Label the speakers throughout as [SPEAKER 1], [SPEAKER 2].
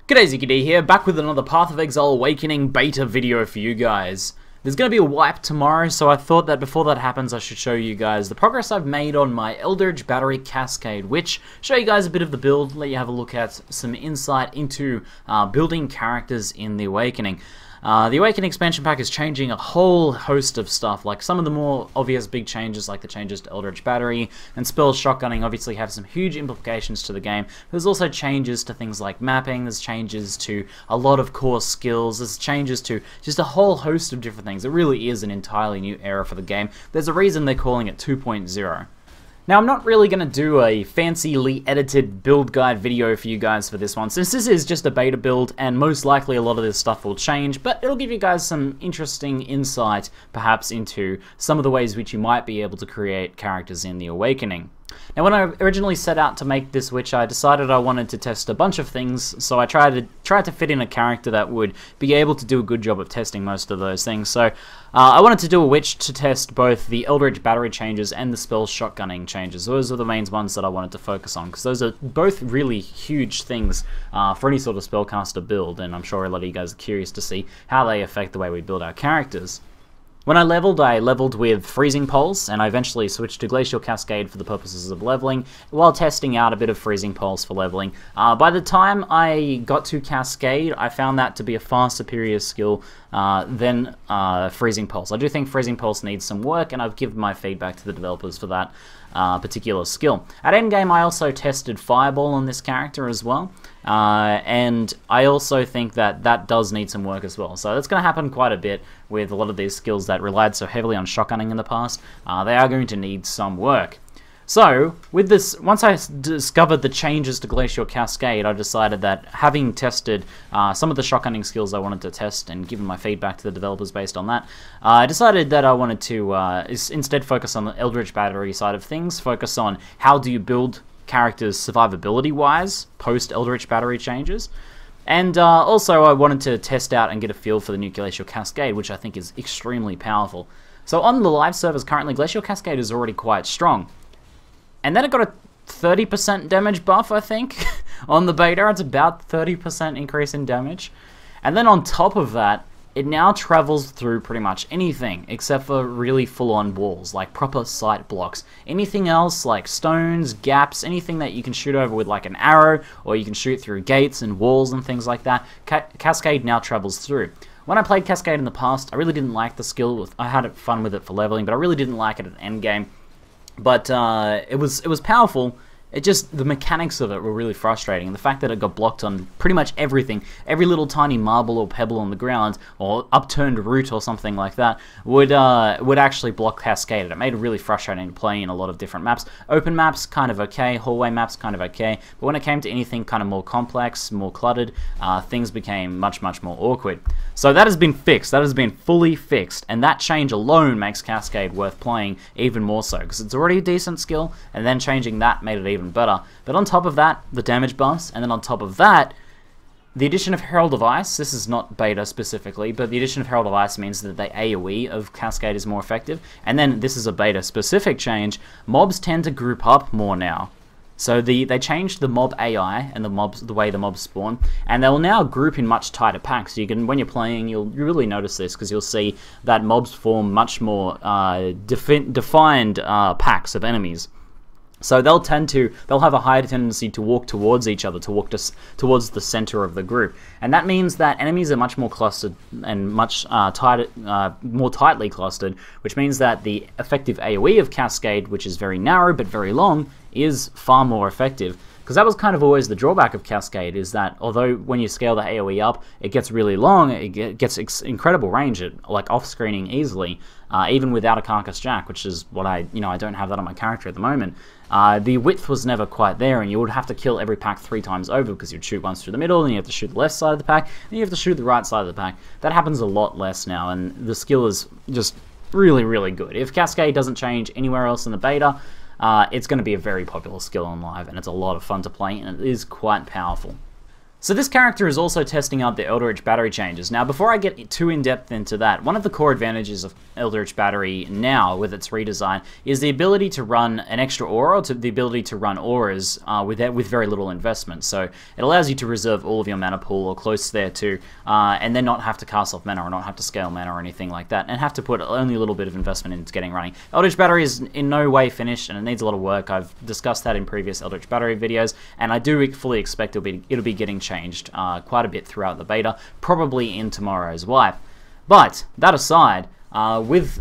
[SPEAKER 1] G'day, ZiggyD here, back with another Path of Exile Awakening beta video for you guys. There's going to be a wipe tomorrow, so I thought that before that happens I should show you guys the progress I've made on my Eldritch battery Cascade, which show you guys a bit of the build, let you have a look at some insight into building characters in the Awakening. The Awakening expansion pack is changing a whole host of stuff, like some of the more obvious big changes, like the changes to Eldritch Battery and spell shotgunning obviously have some huge implications to the game. There's also changes to things like mapping, there's changes to a lot of core skills, there's changes to just a whole host of different things. It really is an entirely new era for the game. There's a reason they're calling it 2.0. Now, I'm not really going to do a fancily edited build guide video for you guys for this one, since this is just a beta build, and most likely a lot of this stuff will change, but it'll give you guys some interesting insight, perhaps, into some of the ways which you might be able to create characters in the Awakening. Now, when I originally set out to make this witch, I decided I wanted to test a bunch of things, so I tried to fit in a character that would be able to do a good job of testing most of those things. So I wanted to do a witch to test both the Eldritch Battery changes and the spell shotgunning changes. Those are the main ones that I wanted to focus on, because those are both really huge things for any sort of spellcaster build, and I'm sure a lot of you guys are curious to see how they affect the way we build our characters. When I leveled with Freezing Pulse, and I eventually switched to Glacial Cascade for the purposes of leveling, while testing out a bit of Freezing Pulse for leveling. By the time I got to Cascade, I found that to be a far superior skill than Freezing Pulse. I do think Freezing Pulse needs some work, and I've given my feedback to the developers for that particular skill. At endgame, I also tested Fireball on this character as well, and I also think that that does need some work as well. So that's going to happen quite a bit with a lot of these skills that relied so heavily on shotgunning in the past. They are going to need some work. So, with this, once I discovered the changes to Glacial Cascade, I decided that having tested some of the shotgunning skills I wanted to test and given my feedback to the developers based on that, I decided that I wanted to instead focus on the Eldritch Battery side of things, focus on how do you build characters survivability-wise post-Eldritch Battery changes. And also I wanted to test out and get a feel for the new Glacial Cascade, which I think is extremely powerful. So on the live servers currently, Glacial Cascade is already quite strong. And then it got a 30% damage buff, I think, on the beta. It's about 30% increase in damage. And then on top of that, it now travels through pretty much anything, except for really full-on walls, like proper sight blocks. Anything else, like stones, gaps, anything that you can shoot over with like an arrow, or you can shoot through gates and walls and things like that, Cascade now travels through. When I played Cascade in the past, I really didn't like the skill. I had fun with it for leveling, but I really didn't like it at endgame. But it was powerful. It just, the mechanics of it were really frustrating. The fact that it got blocked on pretty much everything, every little tiny marble or pebble on the ground, or upturned root or something like that, would actually block Cascade. It made it really frustrating to play in a lot of different maps. Open maps, kind of okay. Hallway maps, kind of okay. But when it came to anything kind of more complex, more cluttered, things became much, much more awkward. So that has been fixed. That has been fully fixed. And that change alone makes Cascade worth playing even more so, because it's already a decent skill, and then changing that made it even better. But on top of that, the damage buffs, and then on top of that, the addition of Herald of Ice. This is not beta specifically, but the addition of Herald of Ice means that the AoE of Cascade is more effective. And then, this is a beta specific change, mobs tend to group up more now. So they changed the mob AI and the way the mobs spawn, and they'll now group in much tighter packs. So you can, when you're playing, you'll really notice this, because you'll see that mobs form much more defined packs of enemies. So they'll have a higher tendency to walk towards each other, to walk towards the center of the group, and that means that enemies are much more clustered and much more tightly clustered, which means that the effective AoE of Cascade, which is very narrow but very long, is far more effective. Because that was kind of always the drawback of Cascade, is that although when you scale the AoE up, it gets really long, it gets incredible range, like off-screening easily, even without a Carcass Jack, which is what I don't have that on my character at the moment. The width was never quite there, and you would have to kill every pack 3 times over, because you'd shoot once through the middle, then you have to shoot the left side of the pack, then you have to shoot the right side of the pack. That happens a lot less now, and the skill is just really, really good. If Cascade doesn't change anywhere else in the beta, it's going to be a very popular skill on live, and it's a lot of fun to play, and it is quite powerful. So this character is also testing out the Eldritch Battery changes. Now, before I get too in-depth into that, one of the core advantages of Eldritch Battery now, with its redesign, is the ability to run an extra aura, or the ability to run auras with very little investment. So it allows you to reserve all of your mana pool, or close thereto, and then not have to cast off mana, or not have to scale mana, or anything like that, and have to put only a little bit of investment into getting running. Eldritch Battery is in no way finished, and it needs a lot of work. I've discussed that in previous Eldritch Battery videos, and I do fully expect it'll be getting changed quite a bit throughout the beta, probably in tomorrow's wipe. But that aside, with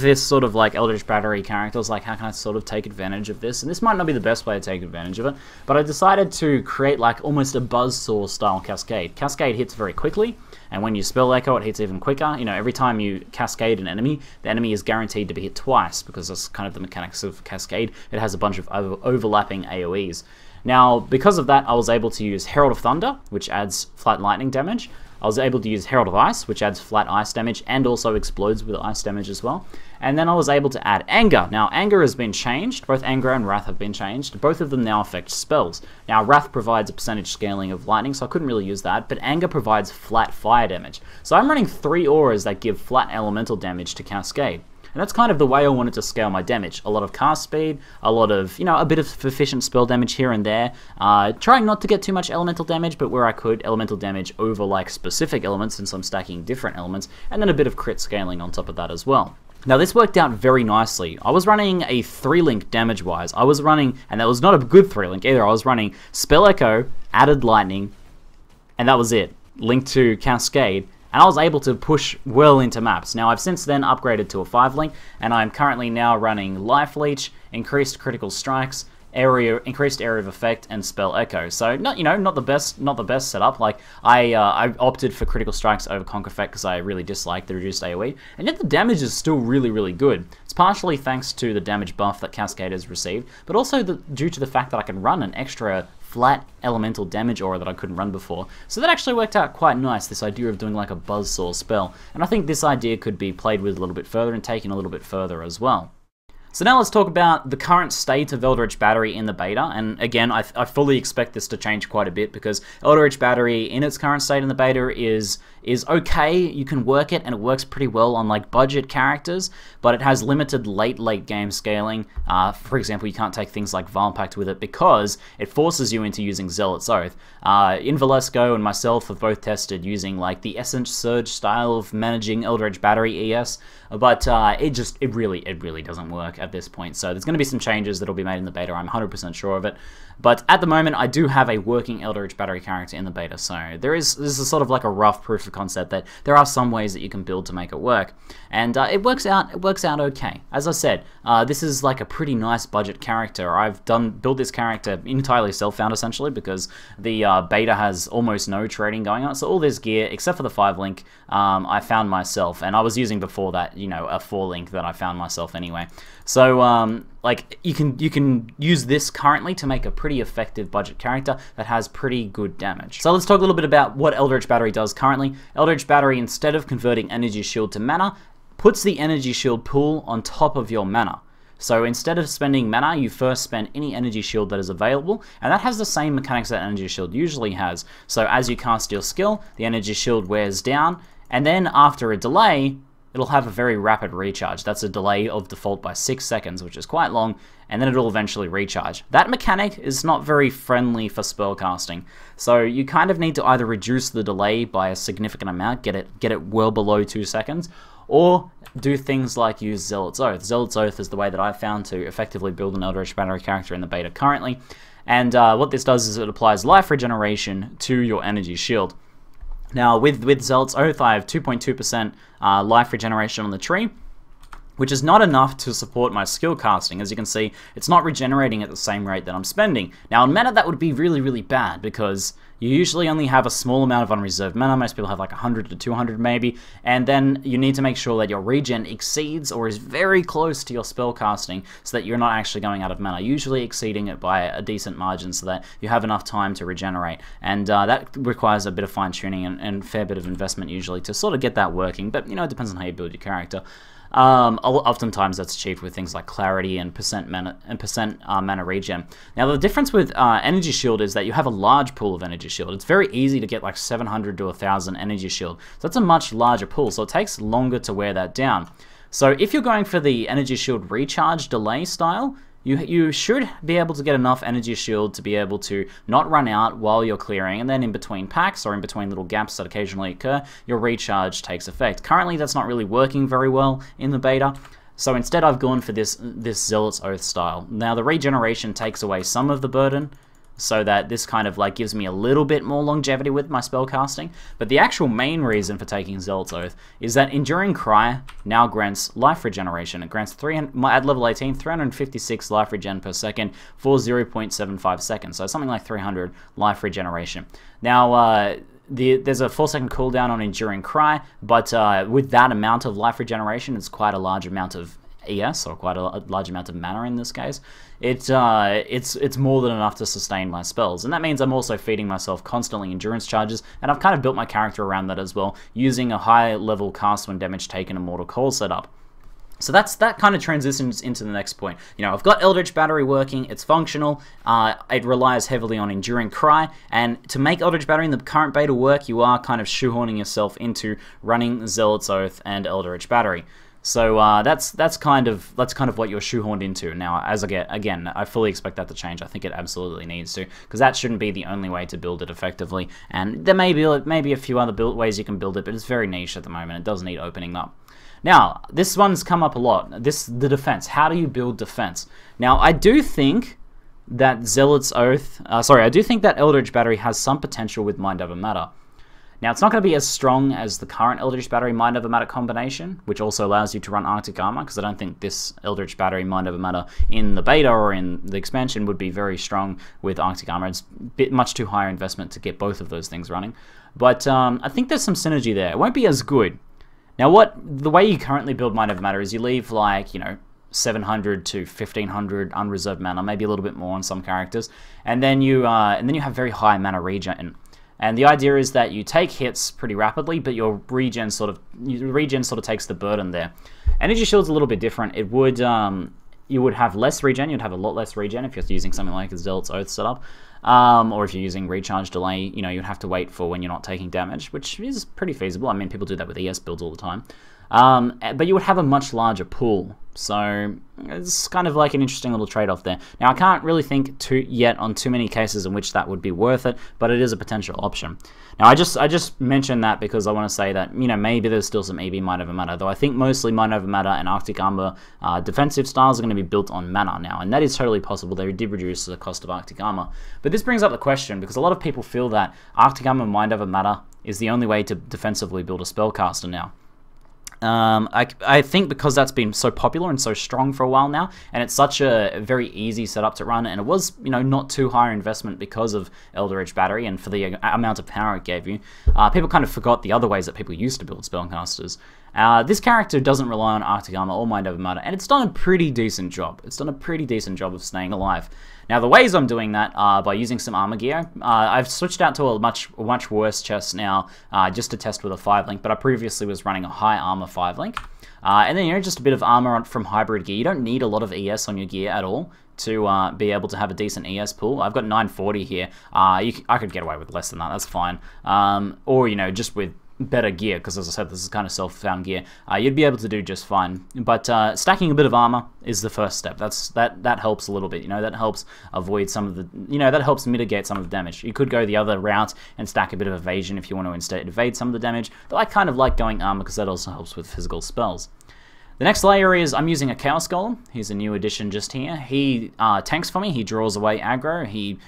[SPEAKER 1] this sort of like Eldritch Battery characters, like how can I sort of take advantage of this? And this might not be the best way to take advantage of it, but I decided to create like almost a buzzsaw style Cascade. Cascade hits very quickly, and when you spell echo, it hits even quicker. You know, every time you Cascade an enemy, the enemy is guaranteed to be hit twice, because that's kind of the mechanics of Cascade. It has a bunch of overlapping AoEs. Now, because of that, I was able to use Herald of Thunder, which adds flat lightning damage. I was able to use Herald of Ice, which adds flat ice damage and also explodes with ice damage as well. And then I was able to add Anger. Now, Anger has been changed. Both Anger and Wrath have been changed. Both of them now affect spells. Now, Wrath provides a percentage scaling of lightning, so I couldn't really use that, but Anger provides flat fire damage. So I'm running 3 auras that give flat elemental damage to Cascade. And that's kind of the way I wanted to scale my damage. A lot of cast speed, a lot of, you know, a bit of efficient spell damage here and there. Trying not to get too much elemental damage, but where I could, elemental damage over like specific elements, since I'm stacking different elements, and then a bit of crit scaling on top of that as well. Now this worked out very nicely. I was running a 3-link damage-wise. I was running, and that was not a good 3-link either, I was running Spell Echo, added lightning, and that was it. Linked to Cascade. And I was able to push well into maps. Now, I've since then upgraded to a 5-link, and I'm currently now running Life Leech, increased critical strikes, increased area of effect, and spell echo. So not the best setup. Like I opted for critical strikes over conk effect because I really dislike the reduced AoE, and yet the damage is still really good. It's partially thanks to the damage buff that Cascade has received, but also due to the fact that I can run an extra flat elemental damage aura that I couldn't run before. So that actually worked out quite nice, this idea of doing like a buzzsaw spell. And I think this idea could be played with a little bit further and taken a little bit further as well. So now let's talk about the current state of Eldritch Battery in the beta, and again, I fully expect this to change quite a bit, because Eldritch Battery in its current state in the beta is okay. You can work it, and it works pretty well on like budget characters, but it has limited late game scaling. For example, you can't take things like Vile Pact with it because it forces you into using Zealot's Oath. Invalesco and myself have both tested using like the Essence Surge style of managing Eldritch Battery ES, but it really doesn't work at this point. So there's going to be some changes that will be made in the beta, I'm 100% sure of it. But at the moment, I do have a working Eldritch Battery character in the beta, so this is sort of like a rough proof of concept that there are some ways that you can build to make it work, and it works out okay. As I said, this is like a pretty nice budget character. I've built this character entirely self-found essentially, because the beta has almost no trading going on. So all this gear, except for the 5-link, I found myself, and I was using before that, you know, a 4-link that I found myself anyway. So like you can use this currently to make a pretty effective budget character that has pretty good damage. So let's talk a little bit about what Eldritch Battery does currently. Eldritch Battery, instead of converting Energy Shield to mana, puts the Energy Shield pool on top of your mana. So instead of spending mana, you first spend any Energy Shield that is available, and that has the same mechanics that Energy Shield usually has. So as you cast your skill, the Energy Shield wears down, and then after a delay, it'll have a very rapid recharge. That's a delay of default by 6 seconds, which is quite long, and then it'll eventually recharge. That mechanic is not very friendly for spellcasting, so you kind of need to either reduce the delay by a significant amount, get it well below 2 seconds, or do things like use Zealot's Oath. Zealot's Oath is the way that I've found to effectively build an Eldritch Battery character in the beta currently, and what this does is it applies life regeneration to your Energy Shield. Now, with Zealot's Oath, I have 2.2% life regeneration on the tree, which is not enough to support my skill casting. As you can see, it's not regenerating at the same rate that I'm spending. Now, on mana, that would be really bad, because you usually only have a small amount of unreserved mana. Most people have like 100 to 200 maybe, and then you need to make sure that your regen exceeds or is very close to your spell casting so that you're not actually going out of mana, usually exceeding it by a decent margin so that you have enough time to regenerate. And that requires a bit of fine tuning and a fair bit of investment usually to sort of get that working, but you know, it depends on how you build your character. Oftentimes that's achieved with things like clarity and percent mana regen. Now the difference with energy shield is that you have a large pool of energy shield. It's very easy to get like 700 to 1000 energy shield. So that's a much larger pool, so it takes longer to wear that down. So if you're going for the energy shield recharge delay style, you should be able to get enough energy shield to be able to not run out while you're clearing, and then in between packs or in between little gaps that occasionally occur, your recharge takes effect. Currently that's not really working very well in the beta, so instead I've gone for this Zealot's Oath style. Now the regeneration takes away some of the burden, so that this kind of like gives me a little bit more longevity with my spell casting. But the actual main reason for taking Zealot's Oath is that Enduring Cry now grants life regeneration. It grants at level 18, 356 life regen per second for 0.75 seconds. So something like 300 life regeneration. Now, there's a 4-second cooldown on Enduring Cry, but with that amount of life regeneration, it's quite a large amount of ES, or quite a large amount of mana in this case. It's more than enough to sustain my spells, and that means I'm also feeding myself constantly endurance charges, and I've kind of built my character around that as well, using a high level cast when damage taken and Mortal Coil setup. So that kind of transitions into the next point. You know, I've got Eldritch Battery working, it's functional, it relies heavily on Enduring Cry, and to make Eldritch Battery in the current beta work, you are kind of shoehorning yourself into running Zealot's Oath and Eldritch Battery. So that's kind of what you're shoehorned into. Now, again, I fully expect that to change. I think it absolutely needs to, because that shouldn't be the only way to build it effectively. And there may be a few other ways you can build it, but it's very niche at the moment. It does need opening up. Now, this one's come up a lot. The defense. How do you build defense? Now, I do think that Zealot's Oath. I do think that Eldritch Battery has some potential with Mind Over Matter. Now, it's not going to be as strong as the current Eldritch Battery Mind Over Matter combination, which also allows you to run Arctic Armor, because I don't think this Eldritch Battery Mind Over Matter in the beta or in the expansion would be very strong with Arctic Armor. It's much too high investment to get both of those things running. But I think there's some synergy there. It won't be as good. Now, the way you currently build Mind Over Matter is you leave, like, 700 to 1500 unreserved mana, maybe a little bit more on some characters, and then you have very high mana regen. And the idea is that you take hits pretty rapidly, but your regen sort of takes the burden there. Energy Shield's a little bit different. It would you would have less regen. You'd have a lot less regen if you're using something like a Zealot's Oath setup, or if you're using recharge delay. You'd have to wait for when you're not taking damage, which is pretty feasible. I mean, people do that with ES builds all the time. But you would have a much larger pool, so it's kind of like an interesting little trade-off there. Now, I can't really think yet on too many cases in which that would be worth it, but it is a potential option. Now, I just mentioned that because I want to say that, maybe there's still some EV Mind Over Matter, though I think mostly Mind Over Matter and Arctic Armor defensive styles are going to be built on mana now, and that is totally possible. They did reduce the cost of Arctic Armor. But this brings up the question, because a lot of people feel that Arctic Armor Mind Over Matter is the only way to defensively build a spellcaster now. I think because that's been so popular and so strong for a while now, and it's such a very easy setup to run, and it was, not too high investment because of Eldritch Battery and for the amount of power it gave you, people kind of forgot the other ways that people used to build spellcasters. This character doesn't rely on Arctic Armor or Mind Over Matter, and it's done a pretty decent job. It's done a pretty decent job of staying alive. Now, the ways I'm doing that are by using some armor gear. I've switched out to a much worse chest now, just to test with a 5-link, but I previously was running a high armor 5-link. And then, just a bit of armor from hybrid gear. You don't need a lot of ES on your gear at all to be able to have a decent ES pool. I've got 940 here. I could get away with less than that, that's fine. Or, just with better gear, because as I said, this is kind of self-found gear, you'd be able to do just fine. But stacking a bit of armor is the first step. That helps a little bit. That helps avoid some of the, that helps mitigate some of the damage. You could go the other route and stack a bit of evasion if you want to instead evade some of the damage, though I kind of like going armor because that also helps with physical spells. The next layer is I'm using a Chaos Golem. He's a new addition just here. He tanks for me. He draws away aggro. He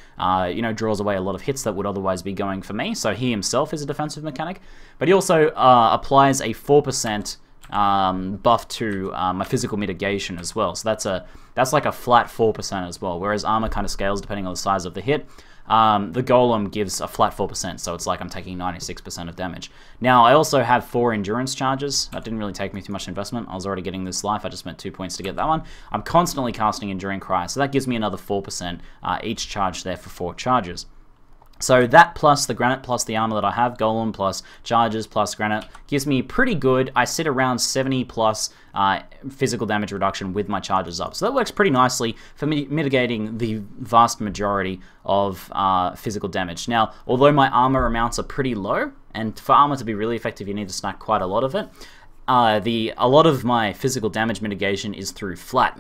[SPEAKER 1] draws away a lot of hits that would otherwise be going for me. So he himself is a defensive mechanic, but he also applies a 4% buff to my physical mitigation as well. So that's like a flat 4% as well. Whereas armor kind of scales depending on the size of the hit. The Golem gives a flat 4%, so it's like I'm taking 96% of damage. Now, I also have 4 endurance charges. That didn't really take me too much investment. I was already getting this life. I just spent 2 points to get that one. I'm constantly casting Enduring Cry, so that gives me another 4%, each charge there for 4 charges. So that plus the granite plus the armor that I have, golem plus charges plus granite, gives me pretty good. I sit around 70 plus physical damage reduction with my charges up. So that works pretty nicely for mitigating the vast majority of physical damage. Now, although my armor amounts are pretty low, and for armor to be really effective, you need to stack quite a lot of it. A lot of my physical damage mitigation is through flat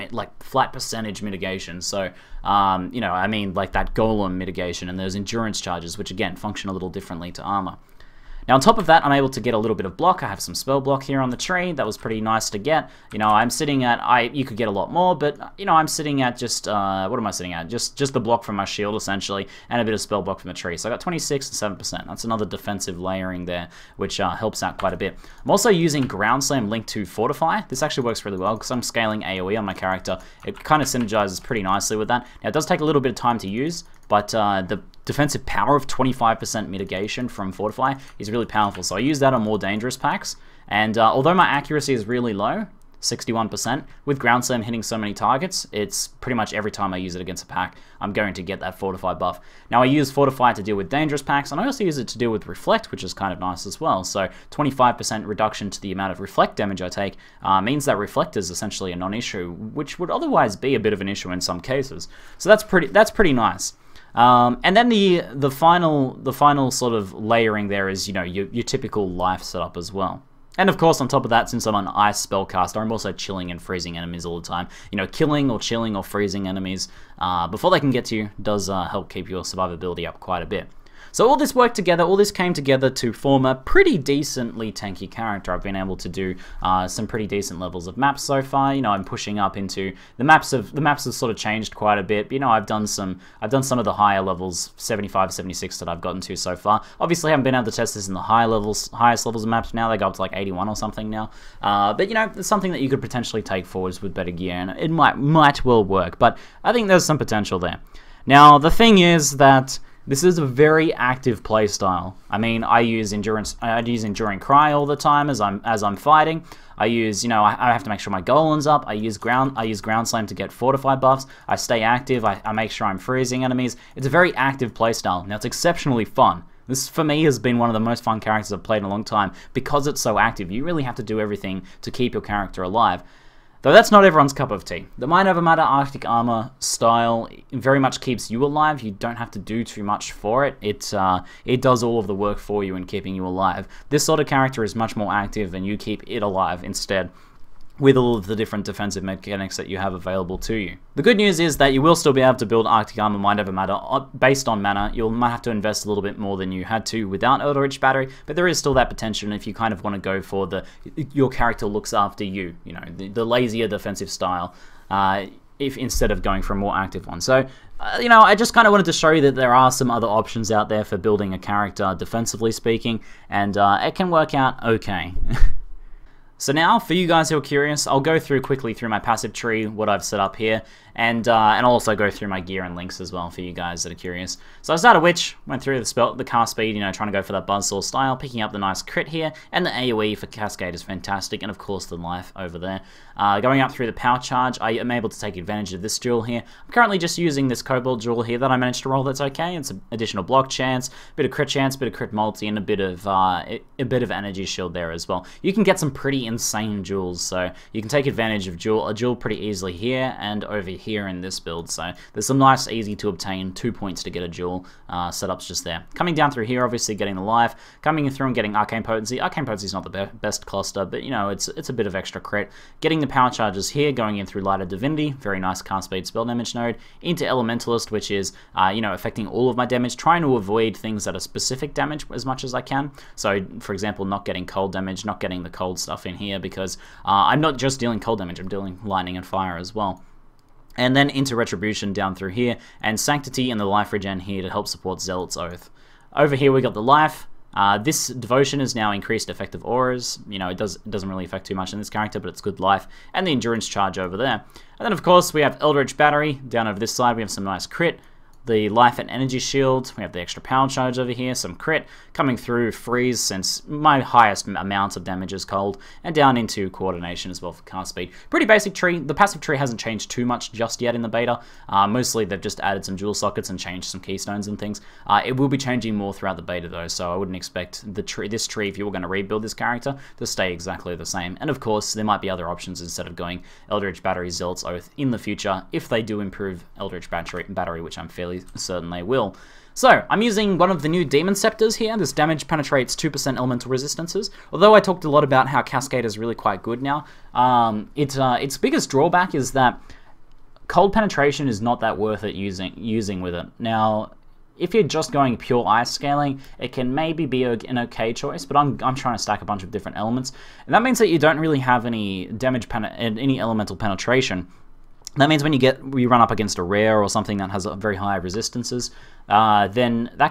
[SPEAKER 1] percentage mitigation. So, you know, I mean like that golem mitigation and those endurance charges, which again function a little differently to armor. Now on top of that, I'm able to get a little bit of block. I have some spell block here on the tree. That was pretty nice to get. You know, I'm sitting at, you could get a lot more, but, you know, I'm sitting at just, what am I sitting at? Just the block from my shield, essentially, and a bit of spell block from the tree. So I got 26 and 7%. That's another defensive layering there, which helps out quite a bit. I'm also using Ground Slam linked to Fortify. This actually works really well because I'm scaling AoE on my character. It kind of synergizes pretty nicely with that. Now, it does take a little bit of time to use, but the defensive power of 25% mitigation from Fortify is really powerful. So I use that on more dangerous packs. And although my accuracy is really low, 61%, with Ground Slam hitting so many targets, it's pretty much every time I use it against a pack, I'm going to get that Fortify buff. Now I use Fortify to deal with dangerous packs, and I also use it to deal with Reflect, which is kind of nice as well. So 25% reduction to the amount of Reflect damage I take means that Reflect is essentially a non-issue, which would otherwise be a bit of an issue in some cases. So that's pretty nice. And then the final sort of layering there is, you know, your typical life setup as well. And of course, on top of that, since I'm an ice spellcaster, I'm also chilling and freezing enemies all the time. You know, killing or chilling or freezing enemies before they can get to you does help keep your survivability up quite a bit. So all this worked together, all this came together to form a pretty decently tanky character. I've been able to do some pretty decent levels of maps so far. You know, I'm pushing up into the maps have sort of changed quite a bit. You know, I've done some of the higher levels, 75, 76 that I've gotten to so far. Obviously, I haven't been able to test this in the highest levels of maps now. They go up to like 81 or something now. But you know, it's something that you could potentially take forwards with better gear, and it might well work. But I think there's some potential there. Now, the thing is that this is a very active playstyle. I mean, I use Enduring Cry all the time as I'm fighting. I use, you know, I have to make sure my golem's up. I use Ground Slam to get Fortify buffs. I stay active. I make sure I'm freezing enemies. It's a very active playstyle. Now, it's exceptionally fun. This, for me, has been one of the most fun characters I've played in a long time because it's so active. You really have to do everything to keep your character alive. Though that's not everyone's cup of tea. The Mind Over Matter Arctic Armor style very much keeps you alive. You don't have to do too much for it. It does all of the work for you in keeping you alive. This sort of character is much more active, and you keep it alive instead, with all of the different defensive mechanics that you have available to you. The good news is that you will still be able to build Arctic Armor Mind Over Matter based on mana. You might have to invest a little bit more than you had to without Eldritch Battery, but there is still that potential if you kind of want to go for your character looks after you, you know, the lazier defensive style, if instead of going for a more active one. So, you know, I just kind of wanted to show you that there are some other options out there for building a character, defensively speaking, and it can work out okay. So now, for you guys who are curious, I'll go quickly through my passive tree, what I've set up here, and I'll also go through my gear and links as well for you guys that are curious. So I started Witch, went through the cast speed, you know, trying to go for that buzzsaw style, picking up the nice crit here, and the AoE for Cascade is fantastic, and of course the life over there. Going up through the power charge, I am able to take advantage of this jewel here. I'm currently just using this Kobold jewel here that I managed to roll. That's okay. It's an additional block chance, bit of crit multi, and a bit of energy shield there as well. You can get some pretty insane jewels, so you can take advantage of a jewel pretty easily here and over here in this build. So there's some nice, easy to obtain 2 points to get a jewel setups just there. Coming down through here, obviously getting the life, coming through and getting Arcane Potency. Arcane Potency is not the best cluster, but you know, it's a bit of extra crit. Getting the power charges here, going in through Light of Divinity, very nice cast speed spell damage node, into Elementalist, which is you know, affecting all of my damage, trying to avoid things that are specific damage as much as I can. So for example, not getting cold damage, not getting the cold stuff in here, because I'm not just dealing cold damage, I'm dealing lightning and fire as well. And then into Retribution down through here, and Sanctity and the life regen here to help support Zealot's Oath. Over here we got the life. This Devotion is now increased effective auras. You know, it doesn't really affect too much in this character, but it's good life. And the Endurance charge over there. And then of course we have Eldritch Battery. Down over this side we have some nice crit. the life and energy shield, we have the extra power charge over here, some crit, coming through freeze since my highest amount of damage is cold, and down into coordination as well for cast speed. Pretty basic tree. The passive tree hasn't changed too much just yet in the beta. Mostly they've just added some dual sockets and changed some keystones and things. It will be changing more throughout the beta though, so I wouldn't expect this tree, if you were going to rebuild this character, to stay exactly the same. And of course, there might be other options instead of going Eldritch Battery, Zealot's Oath in the future, if they do improve Eldritch Battery, which I'm fairly certain they will. So, I'm using one of the new Demon Scepters here. This damage penetrates 2% elemental resistances. Although I talked a lot about how Cascade is really quite good now, its biggest drawback is that cold penetration is not that worth it using with it. Now, if you're just going pure ice scaling, it can maybe be an okay choice, but I'm trying to stack a bunch of different elements, and that means that you don't really have any any elemental penetration. That means when you run up against a rare or something that has a very high resistances, then they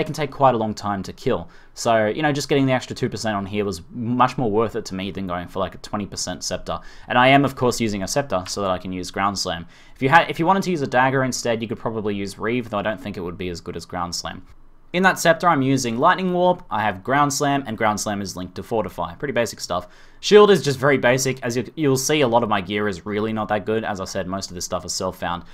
[SPEAKER 1] can take quite a long time to kill. So, you know, just getting the extra 2% on here was much more worth it to me than going for like a 20% scepter. And I am, of course, using a scepter so that I can use ground slam. If you wanted to use a dagger instead, you could probably use Reeve, though I don't think it would be as good as ground slam. In that scepter, I'm using Lightning Warp, I have Ground Slam, and Ground Slam is linked to Fortify. Pretty basic stuff. Shield is just very basic. As you'll see, a lot of my gear is really not that good. As I said, most of this stuff is self-found.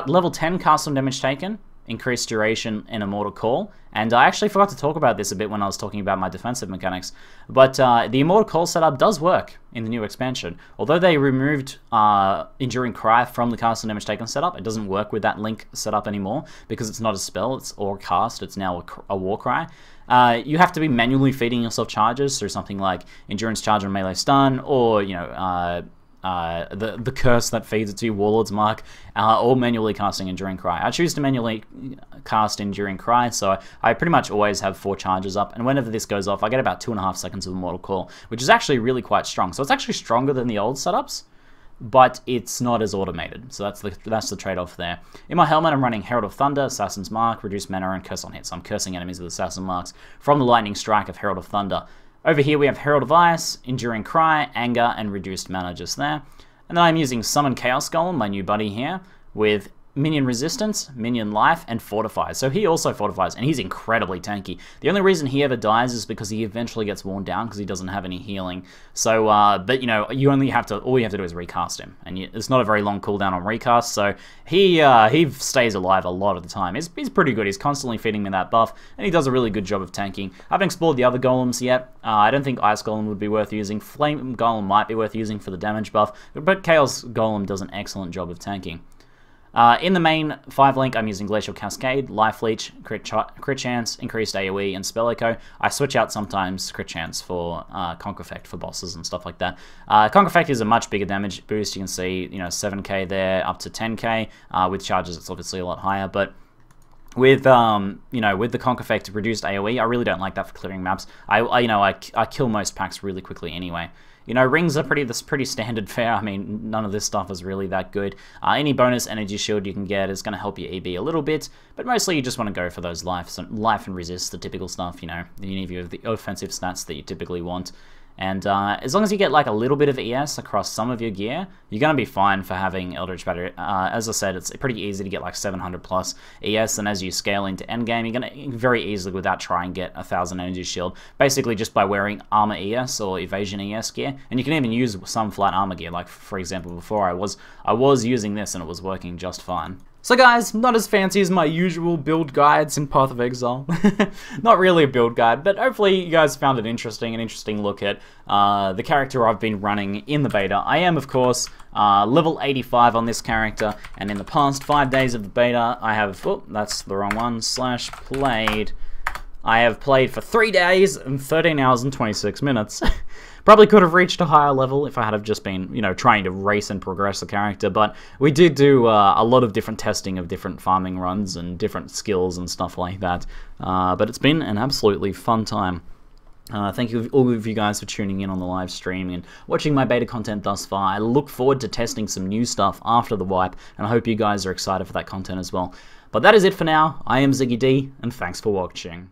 [SPEAKER 1] Level 10 cast on damage taken, increased duration in Immortal Call, and I actually forgot to talk about this a bit when I was talking about my defensive mechanics, but the Immortal Call setup does work in the new expansion. Although they removed Enduring Cry from the cast and damage taken setup, it doesn't work with that link setup anymore, because it's not a spell or a cast, it's now a war cry. You have to be manually feeding yourself charges through something like Endurance Charge on Melee Stun, or, you know, the curse that feeds it to you, Warlord's Mark, or manually casting Enduring Cry. I choose to manually cast Enduring Cry, so I pretty much always have 4 charges up, and whenever this goes off, I get about 2.5 seconds of Immortal Call, which is actually really quite strong. So it's actually stronger than the old setups, but it's not as automated, so that's the trade-off there. In my helmet, I'm running Herald of Thunder, Assassin's Mark, Reduced Mana, and Curse on Hit, so I'm cursing enemies with Assassin Marks from the Lightning Strike of Herald of Thunder. Over here we have Herald of Ice, Enduring Cry, Anger, and Reduced Mana just there. And then I'm using Summon Chaos Golem, my new buddy here, with Minion Resistance, Minion Life, and Fortify. So he also fortifies, and he's incredibly tanky. The only reason he ever dies is because he eventually gets worn down because he doesn't have any healing. So, but you know, all you have to do is recast him, and it's not a very long cooldown on recast. So he stays alive a lot of the time. He's pretty good. He's constantly feeding me that buff, and he does a really good job of tanking. I haven't explored the other golems yet. I don't think Ice Golem would be worth using. Flame Golem might be worth using for the damage buff, but Chaos Golem does an excellent job of tanking. In the main 5-link, I'm using Glacial Cascade, Life Leech, Crit Chance, Increased AoE, and Spell Echo. I switch out sometimes Crit Chance for Conquer Effect for bosses and stuff like that. Conquer Effect is a much bigger damage boost. You can see, you know, 7k there, up to 10k. With charges, it's obviously a lot higher, but with you know, with the Conquer Effect reduced AoE, I really don't like that for clearing maps. I kill most packs really quickly anyway. You know, rings are pretty standard fare. I mean, none of this stuff is really that good. Any bonus energy shield you can get is going to help your EB a little bit, but mostly you just want to go for those life and resist, the typical stuff, you know, any of the offensive stats that you typically want. And as long as you get like a little bit of ES across some of your gear, you're going to be fine for having Eldritch Battery. As I said, it's pretty easy to get like 700 plus ES, and as you scale into endgame, you're going to very easily, without trying, get 1000 energy shield, basically just by wearing armor ES or evasion ES gear. And you can even use some flat armor gear, like for example before I was using this and it was working just fine. So guys, not as fancy as my usual build guides in Path of Exile. Not really a build guide, but hopefully you guys found it interesting, an interesting look at the character I've been running in the beta. I am, of course, level 85 on this character, and in the past 5 days of the beta, I have, oh, that's the wrong one, /played. I have played for 3 days and 13 hours and 26 minutes. Probably could have reached a higher level if I had have just been, you know, trying to race and progress the character, but we did do a lot of different testing of different farming runs and different skills and stuff like that. But it's been an absolutely fun time. Thank you all of you guys for tuning in on the live stream and watching my beta content thus far. I look forward to testing some new stuff after the wipe, and I hope you guys are excited for that content as well. But that is it for now. I am ZiggyD, and thanks for watching.